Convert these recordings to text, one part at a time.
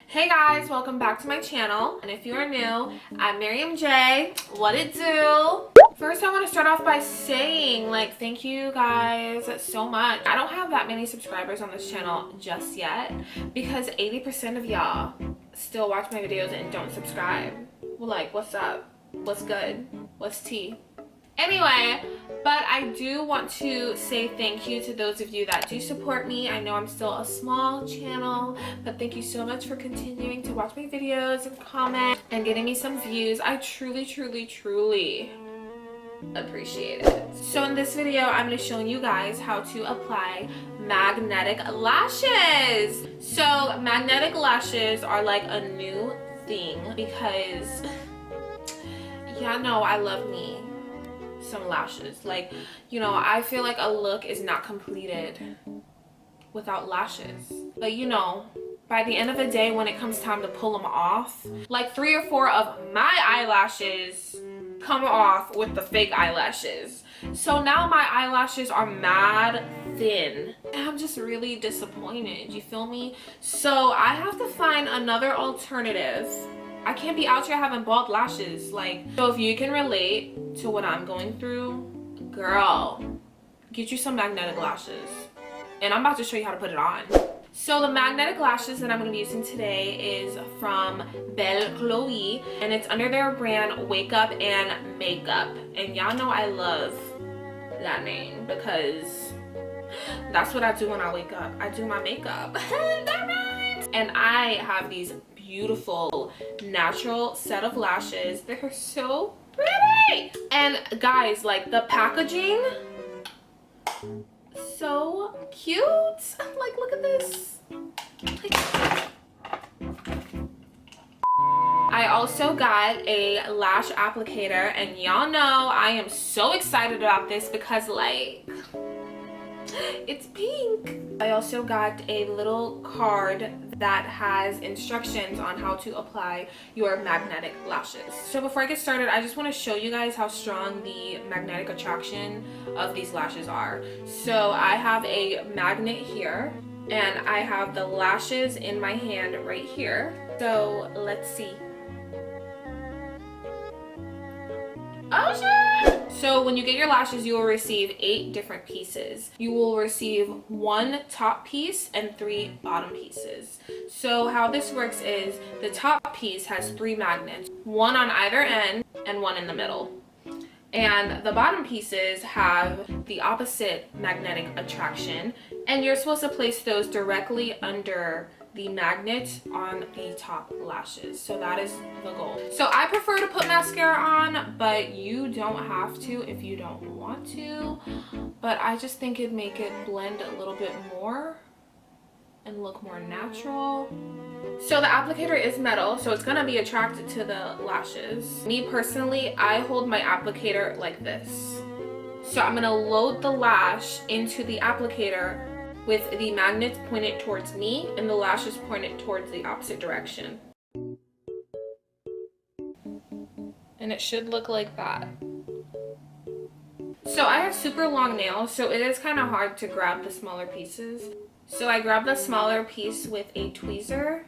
Hey guys, welcome back to my channel. And if you are new, I'm Miriam J. What it do? First, I want to start off by saying, thank you guys so much. I don't have that many subscribers on this channel just yet because 80% of y'all still watch my videos and don't subscribe. Well, what's up? What's good? What's tea? Anyway, but I do want to say thank you to those of you that do support me. I know I'm still a small channel, but thank you so much for continuing to watch my videos and comment and getting me some views. I truly appreciate it. So in this video, I'm going to show you guys how to apply magnetic lashes. So magnetic lashes are like a new thing because y'all know I love me some lashes. I feel like a look is not completed without lashes. But by the end of the day, when it comes time to pull them off, like 3 or 4 of my eyelashes come off with the fake eyelashes. So now my eyelashes are mad thin and I'm just really disappointed, you feel me? So I have to find another alternative. I can't be out here having bald lashes. So if you can relate to what I'm going through, girl, get you some magnetic lashes. And I'm about to show you how to put it on. So the magnetic lashes that I'm going to be using today is from Belle Chloe, and it's under their brand Wake Up and Makeup. And y'all know I love that name because that's what I do when I wake up. I do my makeup. That rhymes. And I have these beautiful natural set of lashes. They're so pretty. And guys, the packaging, so cute. Look at this. I also got a lash applicator, and y'all know I am so excited about this because it's pink. I also got a little card that has instructions on how to apply your magnetic lashes. So before I get started, I just want to show you guys how strong the magnetic attraction of these lashes are. So I have a magnet here and I have the lashes in my hand right here. So let's see. Oh shit! So when you get your lashes, you will receive 8 different pieces. You will receive 1 top piece and 3 bottom pieces. So how this works is the top piece has 3 magnets, 1 on either end and 1 in the middle. And the bottom pieces have the opposite magnetic attraction, and you're supposed to place those directly under the magnet on the top lashes. So that is the goal. So I prefer to put mascara on, but you don't have to if you don't want to. But I just think it'd make it blend a little bit more and look more natural. So the applicator is metal, so it's gonna be attracted to the lashes. Me personally, I hold my applicator like this. So I'm gonna load the lash into the applicator with the magnets pointed towards me and the lashes pointed towards the opposite direction. And it should look like that. So I have super long nails, so it is kind of hard to grab the smaller pieces. So I grab the smaller piece with a tweezer,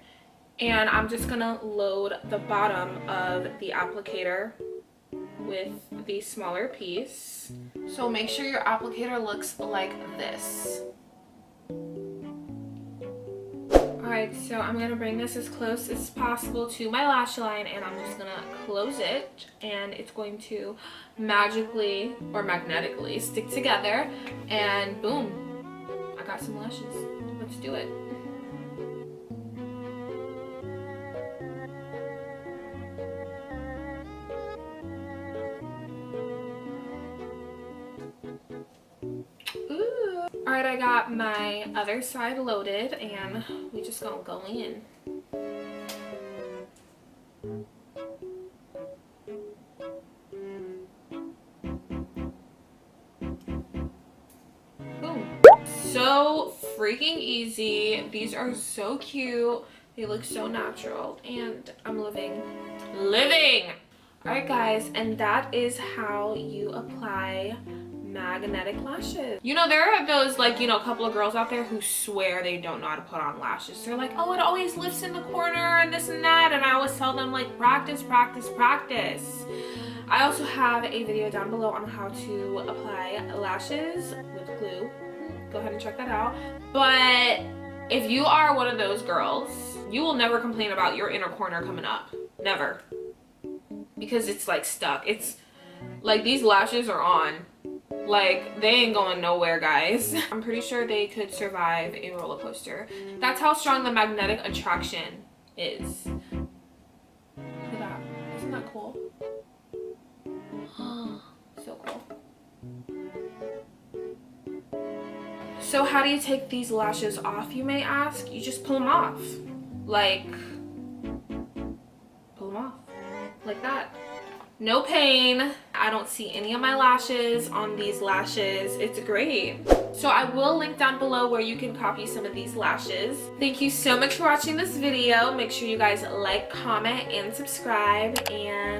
and I'm just gonna load the bottom of the applicator with the smaller piece. So make sure your applicator looks like this. Alright, so I'm going to bring this as close as possible to my lash line, and I'm just going to close it, and it's going to magically or magnetically stick together, and boom, I got some lashes. Let's do it. Alright, I got my other side loaded and we just gonna go in. Boom. So freaking easy. These are so cute. They look so natural and I'm living. Alright guys, and that is how you apply magnetic lashes. You know, there are those, like, you know, a couple of girls out there who swear they don't know how to put on lashes. They're like, oh, it always lifts in the corner and this and that. And I always tell them, like, practice, practice, practice. I also have a video down below on how to apply lashes with glue. Go ahead and check that out. But if you are one of those girls, you will never complain about your inner corner coming up. Never. Because it's like stuck. It's like these lashes are on. Like, they ain't going nowhere, guys. I'm pretty sure they could survive a roller coaster. That's how strong the magnetic attraction is. Look at that. Isn't that cool? So cool. So how do you take these lashes off, you may ask? You just pull them off. Like, pull them off. Like that. No pain. I don't see any of my lashes on these lashes. It's great. So I will link down below where you can copy some of these lashes. Thank you so much for watching this video. Make sure you guys like, comment, and subscribe. And